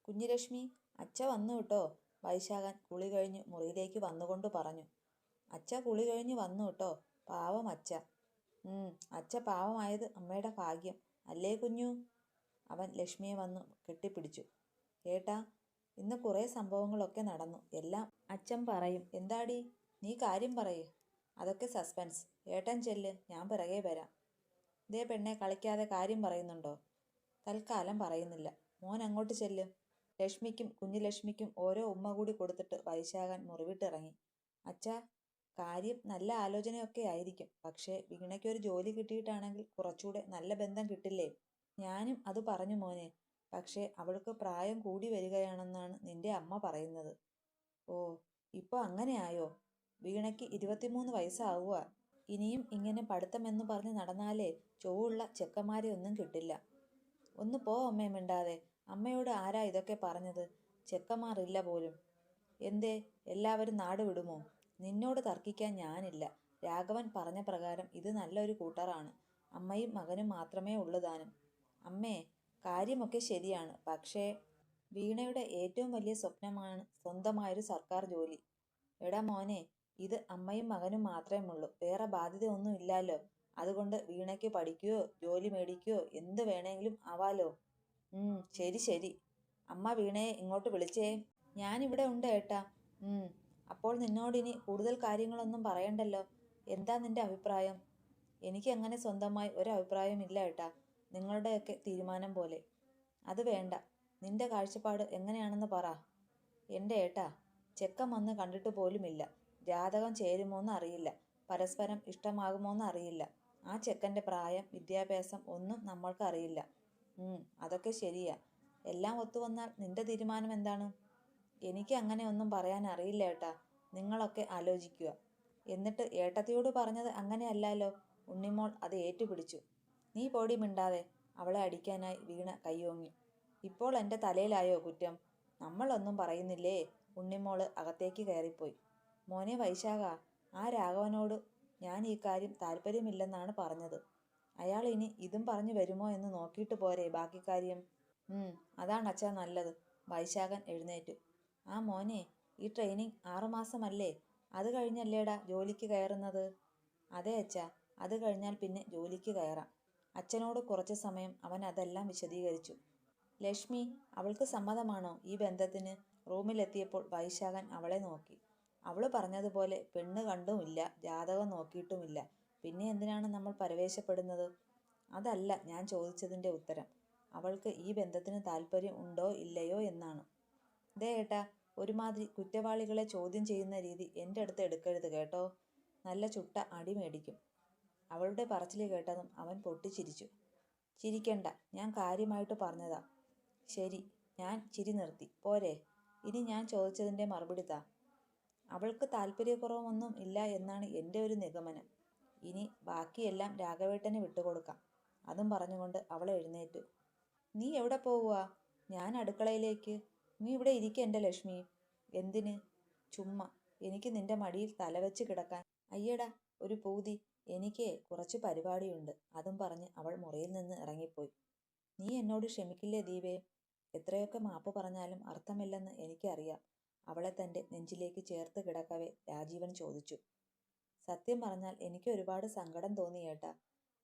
കുഞ്ഞുലക്ഷ്മി, അച്ഛ വന്നു കേട്ടോ. വൈശാഖൻ കുളി കഴിഞ്ഞ് മുറിയിലേക്ക് വന്നുകൊണ്ട് പറഞ്ഞു. അച്ഛ കുളി കഴിഞ്ഞ് വന്നു കേട്ടോ. പാവം അച്ഛ. അച്ഛ പാവമായത് അമ്മയുടെ ഭാഗ്യം അല്ലേ കുഞ്ഞു? അവൻ ലക്ഷ്മിയെ വന്നു കെട്ടിപ്പിടിച്ചു. ഏട്ടാ, ഇന്ന് കുറേ സംഭവങ്ങളൊക്കെ നടന്നു. എല്ലാം അച്ഛൻ പറയും. എന്താടി, നീ കാര്യം പറയേ. അതൊക്കെ സസ്പെൻസ്. ഏട്ടൻ ചെല്ല്, ഞാൻ പിറകെ വരാം. ദേ പെണ്ണെ, കളിക്കാതെ കാര്യം പറയുന്നുണ്ടോ? തൽക്കാലം പറയുന്നില്ല. മോൻ അങ്ങോട്ട് ചെല്ല്. ലക്ഷ്മിക്കും കുഞ്ഞുലക്ഷ്മിക്കും ഓരോ ഉമ്മ കൂടി കൊടുത്തിട്ട് വൈശാഖൻ മുറിവിട്ടിറങ്ങി. അച്ഛാ, കാര്യം നല്ല ആലോചനയൊക്കെ ആയിരിക്കും. പക്ഷേ വീണയ്ക്കൊരു ജോലി കിട്ടിയിട്ടാണെങ്കിൽ കുറച്ചുകൂടെ നല്ല ബന്ധം കിട്ടില്ലേ? ഞാനും അത് പറഞ്ഞു മോനെ. പക്ഷേ അവൾക്ക് പ്രായം കൂടി വരികയാണെന്നാണ് നിന്റെ അമ്മ പറയുന്നത്. ഓ, ഇപ്പോൾ അങ്ങനെയായോ? വീണയ്ക്ക് 23 വയസ്സാവുക. ഇനിയും ഇങ്ങനെ പഠിത്തമെന്ന് പറഞ്ഞ് നടന്നാലേ ചൊവ്വുള്ള ചെക്കന്മാരെ ഒന്നും കിട്ടില്ല. ഒന്ന് പോ അമ്മേ മിണ്ടാതെ. അമ്മയോട് ആരാ ഇതൊക്കെ പറഞ്ഞത്? ചെക്കന്മാരില്ല പോലും. എന്തേ, എല്ലാവരും നാട് വിടുമോ? നിന്നോട് തർക്കിക്കാൻ ഞാനില്ല. രാഘവൻ പറഞ്ഞ പ്രകാരം ഇത് നല്ലൊരു കൂട്ടറാണ്. അമ്മയും മകനും മാത്രമേ ഉള്ളു താനും. അമ്മേ, കാര്യമൊക്കെ ശരിയാണ്. പക്ഷേ വീണയുടെ ഏറ്റവും വലിയ സ്വപ്നമാണ് സ്വന്തമായൊരു സർക്കാർ ജോലി. എടാ മോനെ, ഇത് അമ്മയും മകനും മാത്രമേ ഉള്ളൂ. വേറെ ബാധ്യതയൊന്നും ഇല്ലല്ലോ. അതുകൊണ്ട് വീണയ്ക്ക് പഠിക്കുകയോ ജോലി മേടിക്കുകയോ എന്ത് വേണമെങ്കിലും ആവാലോ. ശരി ശരി. അമ്മ വീണയെ ഇങ്ങോട്ട് വിളിച്ചേ. ഞാനിവിടെ ഉണ്ട് ഏട്ടാ. അപ്പോൾ നിന്നോടിനി കൂടുതൽ കാര്യങ്ങളൊന്നും പറയണ്ടല്ലോ. എന്താ നിന്റെ അഭിപ്രായം? എനിക്ക് അങ്ങനെ സ്വന്തമായി ഒരു അഭിപ്രായം ഇല്ല ഏട്ടാ. നിങ്ങളുടെയൊക്കെ തീരുമാനം പോലെ. അത് വേണ്ട. നിന്റെ കാഴ്ചപ്പാട് എങ്ങനെയാണെന്ന് പറ. എൻ്റെ ഏട്ടാ, ചെക്കൻ വന്ന് കണ്ടിട്ട് പോലുമില്ല. ജാതകം ചേരുമോന്ന് അറിയില്ല. പരസ്പരം ഇഷ്ടമാകുമോന്ന് അറിയില്ല. ആ ചെക്കൻ്റെ പ്രായം, വിദ്യാഭ്യാസം ഒന്നും നമ്മൾക്ക് അറിയില്ല. അതൊക്കെ ശരിയാ. എല്ലാം ഒത്തുവന്നാൽ നിന്റെ തീരുമാനം എന്താണ്? എനിക്ക് അങ്ങനെ ഒന്നും പറയാൻ അറിയില്ല ഏട്ടാ. നിങ്ങളൊക്കെ ആലോചിക്കുക. എന്നിട്ട് ഏട്ടത്തിയോട് പറഞ്ഞത് അങ്ങനെയല്ലല്ലോ. ഉണ്ണിമോൾ അത് ഏറ്റുപിടിച്ചു. നീ പോടി മിണ്ടാതെ. അവളെ അടിക്കാനായി വീണ കൈയോങ്ങി. ഇപ്പോൾ എൻ്റെ തലയിലായോ കുറ്റം? നമ്മളൊന്നും പറയുന്നില്ലേ? ഉണ്ണിമോള് അകത്തേക്ക് കയറിപ്പോയി. മോനെ വൈശാഖ, ആ രാഘവനോട് ഞാൻ ഈ കാര്യം താല്പര്യമില്ലെന്നാണ് പറഞ്ഞത്. അയാൾ ഇനി ഇതും പറഞ്ഞു വരുമോ എന്ന് നോക്കിയിട്ട് പോരെ ബാക്കി കാര്യം. അതാണ് അച്ഛാ നല്ലത്. വൈശാഖൻ എഴുന്നേറ്റു. ആ മോനെ, ഈ ട്രെയിനിങ് 6 മാസമല്ലേ? അത് കഴിഞ്ഞല്ലേടാ ജോലിക്ക് കയറുന്നത്? അതെ അച്ഛാ, അത് കഴിഞ്ഞാൽ പിന്നെ ജോലിക്ക് കയറാം. അച്ഛനോട് കുറച്ച് സമയം അവൻ അതെല്ലാം വിശദീകരിച്ചു. ലക്ഷ്മി, അവൾക്ക് സമ്മതമാണോ ഈ ബന്ധത്തിന്? റൂമിലെത്തിയപ്പോൾ വൈശാഖൻ അവളെ നോക്കി. അവള് പറഞ്ഞതുപോലെ പെണ്ണ് കണ്ടുമില്ല, ജാതകം നോക്കിയിട്ടുമില്ല. പിന്നെ എന്തിനാണ് നമ്മൾ പരവേശപ്പെടുന്നത്? അതല്ല ഞാൻ ചോദിച്ചതിൻ്റെ ഉത്തരം. അവൾക്ക് ഈ ബന്ധത്തിന് താല്പര്യം ഉണ്ടോ ഇല്ലയോ എന്നാണ്. ദേ ഏട്ടാ, ഒരുമാതിരി കുറ്റവാളികളെ ചോദ്യം ചെയ്യുന്ന രീതി എൻ്റെ അടുത്ത് എടുക്കരുത് കേട്ടോ. നല്ല ചുട്ട അടി മേടിക്കും. അവളുടെ പറച്ചിൽ കേട്ടതും അവൻ പൊട്ടിച്ചിരിച്ചു. ചിരിക്കണ്ട, ഞാൻ കാര്യമായിട്ട് പറഞ്ഞതാ. ശരി, ഞാൻ ചിരി നിർത്തി. പോരെ, ഇനി ഞാൻ ചോദിച്ചതിൻ്റെ മറുപടി താ. അവൾക്ക് താല്പര്യക്കുറവൊന്നും ഇല്ല എന്നാണ് എൻ്റെ ഒരു നിഗമനം. ഇനി ബാക്കിയെല്ലാം രാഘവേട്ടന് വിട്ടുകൊടുക്കാം. അതും പറഞ്ഞുകൊണ്ട് അവൾ എഴുന്നേറ്റു. നീ എവിടെ പോകുക? ഞാൻ അടുക്കളയിലേക്ക്. നീ ഇവിടെ ഇരിക്കുക എൻ്റെ ലക്ഷ്മി. എന്തിന്? ചുമ്മാ. എനിക്ക് നിന്റെ മടിയിൽ തലവെച്ച് കിടക്കാൻ. അയ്യടാ, ഒരു പൂതി. എനിക്ക് കുറച്ച് പരിപാടിയുണ്ട്. അതും പറഞ്ഞ് അവൾ മുറിയിൽ നിന്ന് ഇറങ്ങിപ്പോയി. നീ എന്നോട് ക്ഷമിക്കില്ലേ ദീപേ? എത്രയൊക്കെ മാപ്പ് പറഞ്ഞാലും അർത്ഥമില്ലെന്ന് എനിക്കറിയാം. അവളെ തൻ്റെ നെഞ്ചിലേക്ക് ചേർത്ത് കിടക്കവേ രാജീവൻ ചോദിച്ചു. സത്യം പറഞ്ഞാൽ എനിക്ക് ഒരുപാട് സങ്കടം തോന്നി ഏട്ടാ.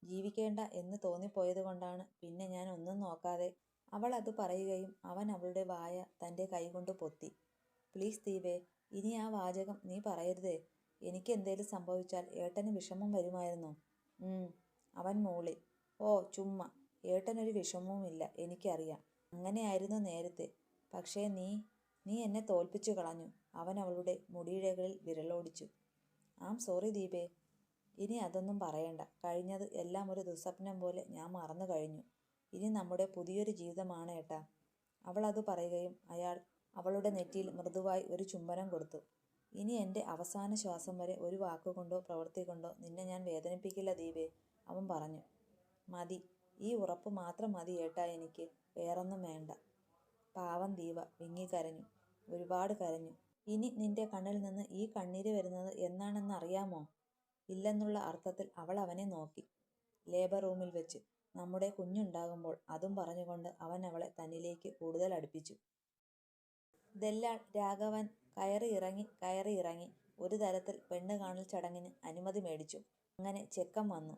ജീവിക്കേണ്ട എന്ന് തോന്നിപ്പോയത് കൊണ്ടാണ് പിന്നെ ഞാൻ ഒന്നും നോക്കാതെ. അവൾ അത് പറയുകയും അവൻ അവളുടെ വായ തൻ്റെ കൈകൊണ്ട് പൊത്തി. പ്ലീസ് ദീപേ, ഇനി ആ വാചകം നീ പറയരുതേ. എനിക്ക് എന്തേലും സംഭവിച്ചാൽ ഏട്ടന് വിഷമം വരുമായിരുന്നോ? അവൻ മൂളി. ഓ ചുമ്മാ. ഏട്ടനൊരു വിഷമവുമില്ല, എനിക്കറിയാം. അങ്ങനെയായിരുന്നു നേരത്തെ. പക്ഷേ നീ എന്നെ തോൽപ്പിച്ചു കളഞ്ഞു. അവൻ അവളുടെ മുടിയിഴകളിൽ വിരലോടിച്ചു. Am sorry ദീപേ. ഇനി അതൊന്നും പറയണ്ട. കഴിഞ്ഞത് എല്ലാം ഒരു ദുസ്വപ്നം പോലെ ഞാൻ മറന്നു കഴിഞ്ഞു. ഇനി നമ്മുടെ പുതിയൊരു ജീവിതമാണ് ഏട്ടാ. അവൾ അത് പറയുകയും അയാൾ അവളുടെ നെറ്റിയിൽ മൃദുവായി ഒരു ചുംബനം കൊടുത്തു. ഇനി എൻ്റെ അവസാന ശ്വാസം വരെ ഒരു വാക്കുകൊണ്ടോ പ്രവൃത്തി കൊണ്ടോ നിന്നെ ഞാൻ വേദനിപ്പിക്കില്ല ദീപേ, അവൻ പറഞ്ഞു. മതി, ഈ ഉറപ്പ് മാത്രം മതി ഏട്ടാ എനിക്ക്. വേറൊന്നും വേണ്ട. പാവം ദീപ വിങ്ങിക്കരഞ്ഞു. ഒരുപാട് കരഞ്ഞു. ഇനി നിന്റെ കണ്ണിൽ നിന്ന് ഈ കണ്ണീര് വരുന്നത് എന്നാണെന്ന് അറിയാമോ? ഇല്ലെന്നുള്ള അർത്ഥത്തിൽ അവൾ അവനെ നോക്കി. ലേബർ റൂമിൽ വെച്ച് നമ്മുടെ കുഞ്ഞുണ്ടാകുമ്പോൾ. അതും പറഞ്ഞുകൊണ്ട് അവൻ അവളെ തന്നിലേക്ക് കൂടുതൽ അടുപ്പിച്ചു. ദല്ലാൾ രാഘവൻ കയറി ഇറങ്ങി ഒരു തരത്തിൽ പെണ്ണ് കാണൽ ചടങ്ങിന് അനുമതി മേടിച്ചു. അങ്ങനെ ചെക്കൻ വന്നു.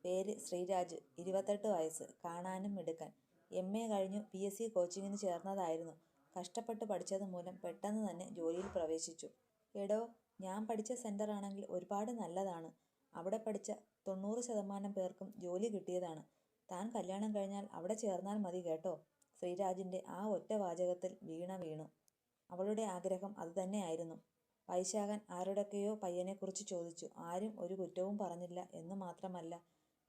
പേര് ശ്രീരാജ്, 28 വയസ്സ്, കാണാനും മിടുക്കൻ. MA കഴിഞ്ഞു PSC കോച്ചിങ്ങിന് ചേർന്നതായിരുന്നു. കഷ്ടപ്പെട്ട് പഠിച്ചത് മൂലം പെട്ടെന്ന് തന്നെ ജോലിയിൽ പ്രവേശിച്ചു. എടോ, ഞാൻ പഠിച്ച സെൻ്ററാണെങ്കിൽ ഒരുപാട് നല്ലതാണ്. അവിടെ പഠിച്ച 90% പേർക്കും ജോലി കിട്ടിയതാണ്. താൻ കല്യാണം കഴിഞ്ഞാൽ അവിടെ ചേർന്നാൽ മതി കേട്ടോ. ശ്രീരാജിൻ്റെ ആ ഒറ്റ വാചകത്തിൽ വീണ വീണു. അവളുടെ ആഗ്രഹം അതുതന്നെയായിരുന്നു. വൈശാഖൻ ആരുടെയൊക്കെയോ പയ്യനെക്കുറിച്ച് ചോദിച്ചു. ആരും ഒരു കുറ്റവും പറഞ്ഞില്ല എന്ന് മാത്രമല്ല,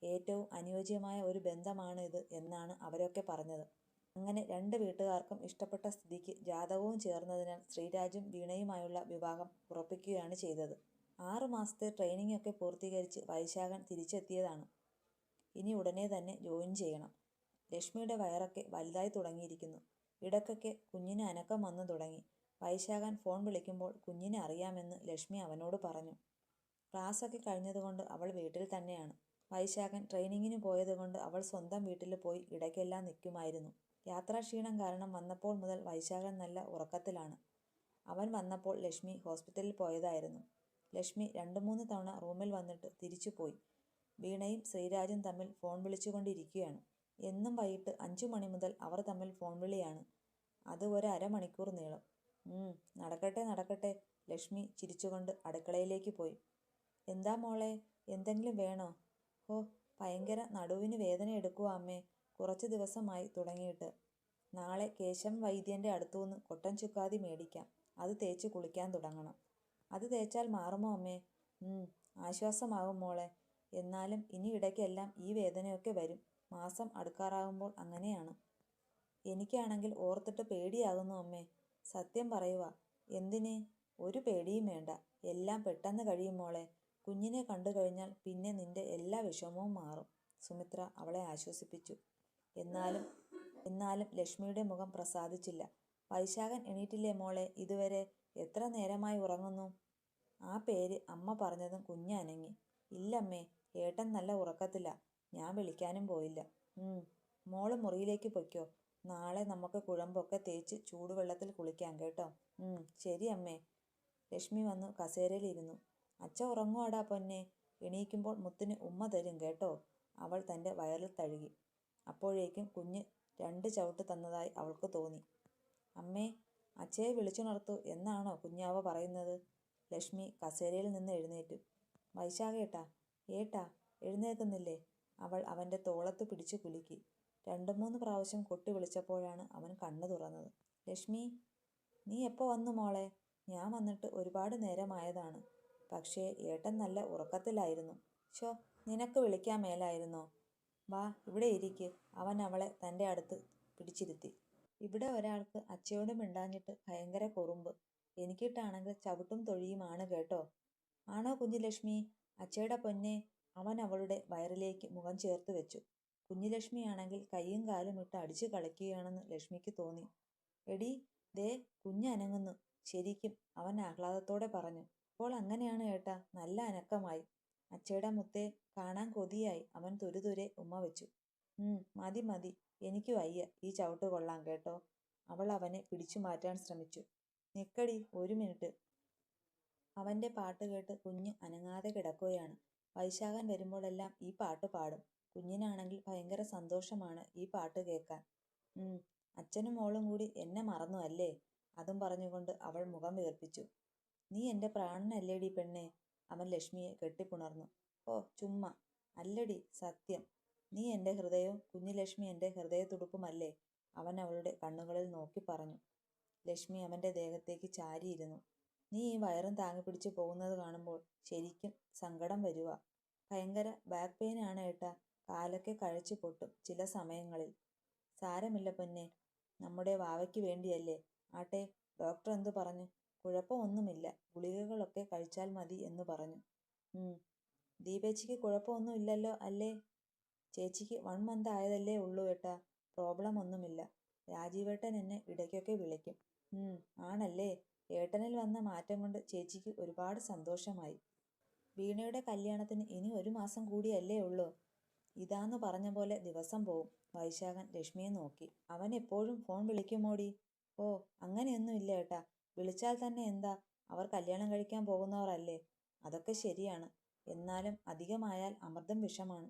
ഏറ്റവും അനുയോജ്യമായ ഒരു ബന്ധമാണ് ഇത് എന്നാണ് അവരൊക്കെ പറഞ്ഞത്. അങ്ങനെ രണ്ട് വീട്ടുകാർക്കും ഇഷ്ടപ്പെട്ട സ്ഥിതിക്ക് ജാതകവും ചേർന്നതിനാൽ ശ്രീരാജും വീണയുമായുള്ള വിവാഹം ഉറപ്പിക്കുകയാണ് ചെയ്തത്. 6 മാസത്തെ ട്രെയിനിങ് ഒക്കെ പൂർത്തീകരിച്ച് വൈശാഖൻ തിരിച്ചെത്തിയതാണ്. ഇനി ഉടനെ തന്നെ ജോയിൻ ചെയ്യണം. ലക്ഷ്മിയുടെ വയറൊക്കെ വലുതായി തുടങ്ങിയിരിക്കുന്നു. ഇടയ്ക്കൊക്കെ കുഞ്ഞിന് അനക്കം വന്നു തുടങ്ങി. വൈശാഖൻ ഫോൺ വിളിക്കുമ്പോൾ കുഞ്ഞിനെ അറിയാമെന്ന് ലക്ഷ്മി അവനോട് പറഞ്ഞു. ക്ലാസ്സൊക്കെ കഴിഞ്ഞതുകൊണ്ട് അവൾ വീട്ടിൽ തന്നെയാണ്. വൈശാഖൻ ട്രെയിനിങ്ങിന് പോയതുകൊണ്ട് അവൾ സ്വന്തം വീട്ടിൽ പോയി ഇടയ്ക്കെല്ലാം നിൽക്കുമായിരുന്നു. യാത്രാക്ഷീണം കാരണം വന്നപ്പോൾ മുതൽ വൈശാഖൻ നല്ല ഉറക്കത്തിലാണ്. അവൻ വന്നപ്പോൾ ലക്ഷ്മി ഹോസ്പിറ്റലിൽ പോയതായിരുന്നു. ലക്ഷ്മി 2-3 തവണ റൂമിൽ വന്നിട്ട് തിരിച്ചു പോയി. വീണയും ശ്രീരാജും തമ്മിൽ ഫോൺ വിളിച്ചുകൊണ്ടിരിക്കുകയാണ്. എന്നും വൈകിട്ട് 5 മണി മുതൽ അവർ തമ്മിൽ ഫോൺ വിളിയാണ്. അത് ഒരു അരമണിക്കൂർ നീളും. നടക്കട്ടെ നടക്കട്ടെ. ലക്ഷ്മി ചിരിച്ചുകൊണ്ട് അടുക്കളയിലേക്ക് പോയി. എന്താ മോളെ, എന്തെങ്കിലും വേണോ? ഓ, ഭയങ്കര നടുവിന് വേദന എടുക്കുക അമ്മേ. കുറച്ച് ദിവസമായി തുടങ്ങിയിട്ട്. നാളെ കേശവൻ വൈദ്യൻ്റെ അടുത്തുനിന്ന് കൊട്ടൻ ചുക്കാതി മേടിക്കാം. അത് തേച്ച് കുളിക്കാൻ തുടങ്ങണം. അത് തേച്ചാൽ മാറുമോ അമ്മേ? ആശ്വാസമാകും മോളെ. എന്നാലും ഇനി ഇടയ്ക്കെല്ലാം ഈ വേദനയൊക്കെ വരും. മാസം അടുക്കാറാകുമ്പോൾ അങ്ങനെയാണ്. എനിക്കാണെങ്കിൽ ഓർത്തിട്ട് പേടിയാകുന്നു അമ്മേ. സത്യം പറയുക. എന്തിന്? ഒരു പേടിയും വേണ്ട. എല്ലാം പെട്ടെന്ന് കഴിയും മോളെ. കുഞ്ഞിനെ കണ്ടു കഴിഞ്ഞാൽ പിന്നെ നിന്റെ എല്ലാ വിഷമവും മാറും. സുമിത്ര അവളെ ആശ്വസിപ്പിച്ചു. എന്നാലും ലക്ഷ്മിയുടെ മുഖം പ്രസാദിച്ചില്ല. വൈശാഖൻ എണീറ്റില്ലേ മോളെ ഇതുവരെ? എത്ര നേരമായി ഉറങ്ങുന്നു? ആ പേര് അമ്മ പറഞ്ഞതും കുഞ്ഞ് അനങ്ങി. ഇല്ലമ്മേ, ഏട്ടൻ നല്ല ഉറക്കത്തില്ല. ഞാൻ വിളിക്കാനും പോയില്ല. മോള് മുറിയിലേക്ക് പൊയ്ക്കോ. നാളെ നമുക്ക് കുഴമ്പൊക്കെ തേച്ച് ചൂടുവെള്ളത്തിൽ കുളിക്കാം കേട്ടോ. ശരി അമ്മേ. ലക്ഷ്മി വന്നു കസേരയിലിരുന്നു. അച്ഛ ഉറങ്ങുവാടാ പൊന്നെ. എണീക്കുമ്പോൾ മുത്തിന് ഉമ്മ തരും കേട്ടോ. അവൾ തൻ്റെ വയറിൽ തഴുകി. അപ്പോഴേക്കും കുഞ്ഞ് 2 ചവിട്ട് തന്നതായി അവൾക്ക് തോന്നി. അമ്മേ, അച്ഛയെ വിളിച്ചുണർത്തു എന്നാണോ കുഞ്ഞാവ പറയുന്നത്? ലക്ഷ്മി കസേരയിൽ നിന്ന് എഴുന്നേറ്റു. വൈശാഖേട്ടാ, ഏട്ടാ, എഴുന്നേൽക്കുന്നില്ലേ? അവൾ അവൻ്റെ തോളത്ത് പിടിച്ചു കുലുക്കി. 2-3 പ്രാവശ്യം കൊട്ടി വിളിച്ചപ്പോഴാണ് അവൻ കണ്ണു തുറന്നത്. ലക്ഷ്മി, നീ എപ്പോൾ വന്നു മോളെ? ഞാൻ വന്നിട്ട് ഒരുപാട് നേരമായതാണ്. പക്ഷേ ഏട്ടൻ നല്ല ഉറക്കത്തിലായിരുന്നു. നിനക്ക് വിളിക്കാൻ മേലായിരുന്നോ? വാ, ഇവിടെ ഇരിക്ക്. അവൻ അവളെ തൻ്റെ അടുത്ത് പിടിച്ചിരുത്തി. ഇവിടെ ഒരാൾക്ക് അച്ഛയോട് മിണ്ടാഞ്ഞിട്ട് ഭയങ്കര കുറുമ്പ്. എനിക്കിട്ടാണെങ്കിൽ ചവിട്ടും തൊഴിയുമാണ് കേട്ടോ. ആണോ കുഞ്ഞുലക്ഷ്മി? അച്ഛയുടെ പൊന്നെ. അവൻ അവളുടെ വയറിലേക്ക് മുഖം ചേർത്ത് വെച്ചു. കുഞ്ഞുലക്ഷ്മിയാണെങ്കിൽ കൈയും കാലും ഇട്ട് അടിച്ചു കളിക്കുകയാണെന്ന് ലക്ഷ്മിക്ക് തോന്നി. എടി, ദേ കുഞ്ഞനങ്ങുന്നു. ശരിക്കും, അവൻ ആഹ്ലാദത്തോടെ പറഞ്ഞു. ഇപ്പോൾ അങ്ങനെയാണ് ഏട്ടാ, നല്ല അനക്കമായി. അച്ഛയുടെ മുത്തേ, കാണാൻ കൊതിയായി. അവൻ തുരുതുരെ ഉമ്മ വെച്ചു. മതി മതി, എനിക്ക് വയ്യ ഈ ചവിട്ട് കൊള്ളാൻ കേട്ടോ. അവൾ അവനെ പിടിച്ചു മാറ്റാൻ ശ്രമിച്ചു. നിക്കടി, 1 മിനിറ്റ്. അവൻ്റെ പാട്ട് കേട്ട് കുഞ്ഞ് അനങ്ങാതെ കിടക്കുകയാണ്. വൈശാഖൻ വരുമ്പോഴെല്ലാം ഈ പാട്ട് പാടും. കുഞ്ഞിനാണെങ്കിൽ ഭയങ്കര സന്തോഷമാണ് ഈ പാട്ട് കേൾക്കാൻ. അച്ഛനും മോളും കൂടി എന്നെ മറന്നു അല്ലേ? അതും പറഞ്ഞുകൊണ്ട് അവൾ മുഖം വീർപ്പിച്ചു. നീ എൻ്റെ പ്രാണനല്ലേടി പെണ്ണേ. അവൻ ലക്ഷ്മിയെ കെട്ടിപ്പുണർന്നു. ഓ, ചുമ്മാ. അല്ലടി, സത്യം. നീ എൻ്റെ ഹൃദയവും കുഞ്ഞുലക്ഷ്മി എൻ്റെ ഹൃദയത്തുടുപ്പുമല്ലേ? അവൻ അവളുടെ കണ്ണുകളിൽ നോക്കി പറഞ്ഞു. ലക്ഷ്മി അവൻ്റെ ദേഹത്തേക്ക് ചാരിയിരുന്നു. നീ ഈ വയറും താങ്ങി പിടിച്ച് പോകുന്നത് കാണുമ്പോൾ ശരിക്കും സങ്കടം വരുക. ഭയങ്കര ബാക്ക് പെയിൻ ആണ് ഏട്ടാ. കാലൊക്കെ കഴച്ചു പൊട്ടും ചില സമയങ്ങളിൽ. സാരമില്ല പൊന്നെ, നമ്മുടെ വാവയ്ക്ക് വേണ്ടിയല്ലേ. ആട്ടെ, ഡോക്ടർ എന്തു പറഞ്ഞു? കുഴപ്പമൊന്നുമില്ല, ഗുളികകളൊക്കെ കഴിച്ചാൽ മതി എന്ന് പറഞ്ഞു. ദീപേച്ചിക്ക് കുഴപ്പമൊന്നും ഇല്ലല്ലോ അല്ലേ? ചേച്ചിക്ക് 1 മന്ത് ആയതല്ലേ ഉള്ളൂ ഏട്ടാ. പ്രോബ്ലം ഒന്നുമില്ല. രാജീവേട്ടൻ എന്നെ ഇടയ്ക്കൊക്കെ വിളിക്കും. ആണല്ലേ? ഏട്ടനിൽ വന്ന മാറ്റം കൊണ്ട് ചേച്ചിക്ക് ഒരുപാട് സന്തോഷമായി. വീണയുടെ കല്യാണത്തിന് ഇനി 1 മാസം കൂടിയല്ലേ ഉള്ളൂ. ഇതാന്ന് പറഞ്ഞ പോലെ ദിവസം പോവും. വൈശാഖൻ ലക്ഷ്മിയെ നോക്കി. അവൻ എപ്പോഴും ഫോൺ വിളിക്കുമോടി? ഓ, അങ്ങനെയൊന്നും ഇല്ല ഏട്ടാ. വിളിച്ചാൽ തന്നെ എന്താ, അവർ കല്യാണം കഴിക്കാൻ പോകുന്നവരല്ലേ. അതൊക്കെ ശരിയാണ്. എന്നാലും അധികമായാൽ അമൃതം വിഷമാണ്.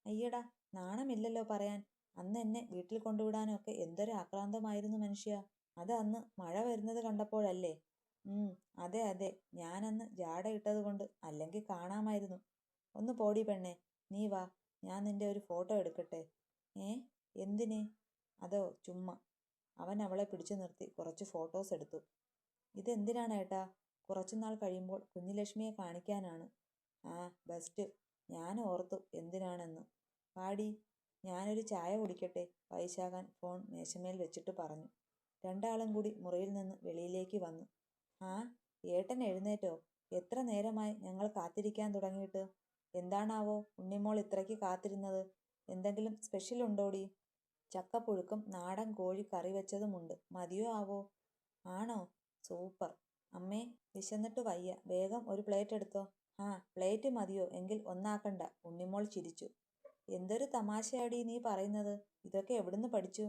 അയ്യടാ, നാണമില്ലല്ലോ പറയാൻ. അന്ന് എന്നെ വീട്ടിൽ കൊണ്ടുവിടാനൊക്കെ എന്തൊരു ആക്രാന്തമായിരുന്നു മനുഷ്യ. അത് അന്ന് മഴ വരുന്നത് കണ്ടപ്പോഴല്ലേ? ഉം, അതെ അതെ, ഞാനന്ന് ജാട ഇട്ടത് കൊണ്ട്, അല്ലെങ്കിൽ കാണാമായിരുന്നു. ഒന്ന് പോടി പെണ്ണെ, നീ വാ, ഞാൻ നിന്റെ ഒരു ഫോട്ടോ എടുക്കട്ടെ. ഏ, എന്തിന്? അതോ ചുമ്മാ. അവൻ അവളെ പിടിച്ചു നിർത്തി കുറച്ച് ഫോട്ടോസ് എടുത്തു. ഇതെന്തിനാണ് ഏട്ടാ? കുറച്ചുനാൾ കഴിയുമ്പോൾ കുഞ്ഞുലക്ഷ്മിയെ കാണിക്കാനാണ്. ആ, ബെസ്റ്റ്. ഞാൻ ഓർത്തു എന്തിനാണെന്ന്. പാടി, ഞാനൊരു ചായ കുടിക്കട്ടെ, വൈശാഖൻ ഫോൺ മേശമേൽ വെച്ചിട്ട് പറഞ്ഞു. രണ്ടാളും കൂടി മുറിയിൽ നിന്ന് വെളിയിലേക്ക് വന്നു. ആ, ഏട്ടൻ എഴുന്നേറ്റോ? എത്ര നേരമായി ഞങ്ങൾ കാത്തിരിക്കാൻ തുടങ്ങിയിട്ട്. എന്താണാവോ ഉണ്ണിമോൾ ഇത്രയ്ക്ക് കാത്തിരുന്നത്? എന്തെങ്കിലും സ്പെഷ്യൽ ഉണ്ടോടി? ചക്കപ്പുഴുക്കും നാടൻ കോഴി കറി വെച്ചതുമുണ്ട്. മതിയോ ആവോ? ആണോ? സൂപ്പർ. അമ്മേ, വിശന്നിട്ട് വയ്യ, വേഗം ഒരു പ്ലേറ്റ് എടുത്തോ. ആ, പ്ലേറ്റ് മതിയോ? എങ്കിൽ ഒന്നാക്കണ്ട. ഉണ്ണിമോൾ ചിരിച്ചു. എന്തൊരു തമാശയാടി നീ പറയുന്നത്? ഇതൊക്കെ എവിടുന്ന് പഠിച്ചു?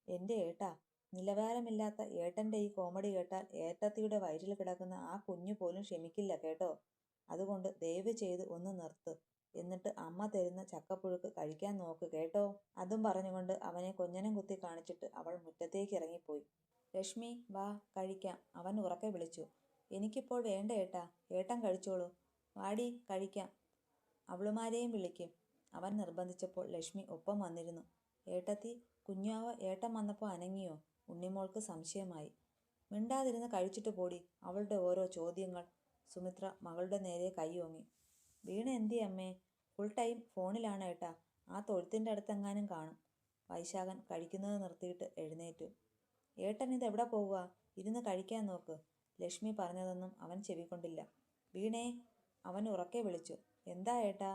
എൻ്റെ ഏട്ടാ, നിലവാരമില്ലാത്ത ഏട്ടൻ്റെ ഈ കോമഡി കേട്ടാൽ ഏട്ടത്തിയുടെ വയറ്റിൽ കിടക്കുന്ന ആ കുഞ്ഞു പോലും ക്ഷമിക്കില്ല കേട്ടോ. അതുകൊണ്ട് ദയവ് ചെയ്ത് ഒന്ന് നിർത്ത്. എന്നിട്ട് അമ്മ തരുന്ന ചക്കപ്പുഴുക്ക് കഴിക്കാൻ നോക്ക് കേട്ടോ. അതും പറഞ്ഞുകൊണ്ട് അവനെ കൊഞ്ഞനം കുത്തി കാണിച്ചിട്ട് അവൾ മുറ്റത്തേക്ക് ഇറങ്ങിപ്പോയി. ലക്ഷ്മി, വാ കഴിക്കാം, അവൻ ഉറക്കെ വിളിച്ചു. എനിക്കിപ്പോൾ വേണ്ട ഏട്ടാ, ഏട്ടൻ കഴിച്ചോളൂ. വാടി, കഴിക്കാം. അവളുമാരെയും വിളിക്കും. അവൻ നിർബന്ധിച്ചപ്പോൾ ലക്ഷ്മി ഒപ്പം വന്നിരുന്നു. ഏട്ടത്തി, കുഞ്ഞാവ ഏട്ടൻ വന്നപ്പോൾ അനങ്ങിയോ? ഉണ്ണിമോൾക്ക് സംശയമായി. മിണ്ടാതിരുന്ന് കഴിച്ചിട്ട് പോടി. അവളുടെ ഓരോ ചോദ്യങ്ങൾ. സുമിത്ര മകളുടെ നേരെ കൈയോങ്ങി. വീണ എന്തിയെ അമ്മേ? ഫുൾ ടൈം ഫോണിലാണ് ഏട്ടാ. ആ തൊഴുത്തിൻ്റെ അടുത്തെങ്ങാനും കാണും. വൈശാഖൻ കഴിക്കുന്നത് നിർത്തിയിട്ട് എഴുന്നേറ്റു. ഏട്ടൻ ഇതെവിടെ പോവുക? ഇരുന്ന് കഴിക്കാൻ നോക്ക്. ലക്ഷ്മി പറഞ്ഞതൊന്നും അവൻ ചെവിക്കൊണ്ടില്ല. വീണേ, അവൻ ഉറക്കെ വിളിച്ചു. എന്താ ഏട്ടാ?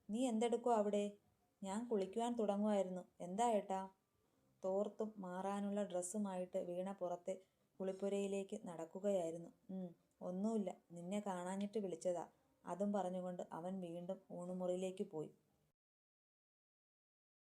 നീ എന്തെടുക്കുവാ അവിടെ? ഞാൻ കുളിക്കുവാൻ തുടങ്ങുമായിരുന്നു. എന്താ ഏട്ടാ? തോർത്തും മാറാനുള്ള ഡ്രസ്സുമായിട്ട് വീണ പുറത്തെ കുളിപ്പുരയിലേക്ക് നടക്കുകയായിരുന്നു. ഒന്നുമില്ല, നിന്നെ കാണാഞ്ഞിട്ട് വിളിച്ചതാ. അതും പറഞ്ഞുകൊണ്ട് അവൻ വീണ്ടും ഊണുമുറിയിലേക്ക് പോയി.